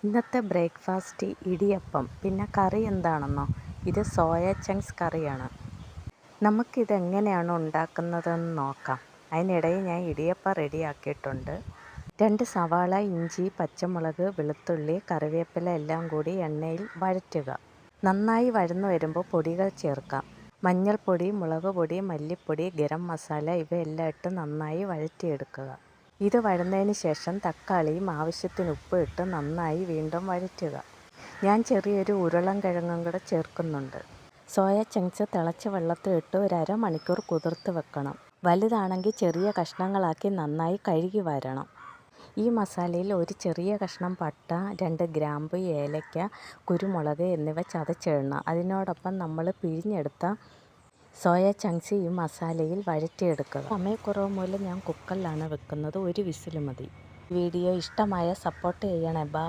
ഇന്നത്തെ ബ്രേക്ക്ഫാസ്റ്റ് ഇടിയപ്പം. പിന്നെ കറി എന്താണെന്നോ? ഇത് സോയ ചങ്ക്സ് കറിയാണ്. നമുക്കിതെങ്ങനെയാണ് ഉണ്ടാക്കുന്നതെന്ന് നോക്കാം. അതിനിടയിൽ ഞാൻ ഇടിയപ്പം റെഡിയാക്കിയിട്ടുണ്ട്. 2 സവാള, ഇഞ്ചി, പച്ചമുളക്, വെളുത്തുള്ളി, കറിവേപ്പില എല്ലാം കൂടി എണ്ണയിൽ വഴറ്റുക. നന്നായി വഴന്നു വരുമ്പോൾ പൊടികൾ ചേർക്കാം. മഞ്ഞൾപ്പൊടി, മുളക് പൊടി, മല്ലിപ്പൊടി, ഗരം മസാല ഇവയെല്ലാം ഇട്ട് നന്നായി വഴറ്റിയെടുക്കുക. ഇത് വഴന്നതിന് ശേഷം തക്കാളിയും ആവശ്യത്തിന് ഉപ്പ് ഇട്ട് നന്നായി വീണ്ടും വഴറ്റുക. ഞാൻ ചെറിയൊരു ഉരുളൻകിഴങ്ങും കൂടെ ചേർക്കുന്നുണ്ട്. സോയ ചങ്ക്സ് തിളച്ച വെള്ളത്തിൽ ഇട്ട് ഒരു അരമണിക്കൂർ കുതിർത്ത് വെക്കണം. വലുതാണെങ്കിൽ ചെറിയ കഷ്ണങ്ങളാക്കി നന്നായി കഴുകി വരണം. ഈ മസാലയിൽ ഒരു ചെറിയ കഷ്ണം പട്ട, 2 ഗ്രാമ്പ്, ഏലക്ക, കുരുമുളക് എന്നിവ ചതച്ചിടണം. അതിനോടൊപ്പം നമ്മൾ പിഴിഞ്ഞെടുത്ത സോയ ചങ്ക്സ് ഈ മസാലയിൽ വഴറ്റിയെടുക്കുക. സമയക്കുറവ് മൂലം ഞാൻ കുക്കറിലാണ് വെക്കുന്നത്. 1 വിസിൽ മതി. വീഡിയോ ഇഷ്ടമായ സപ്പോർട്ട് ചെയ്യണേ. ബൈ.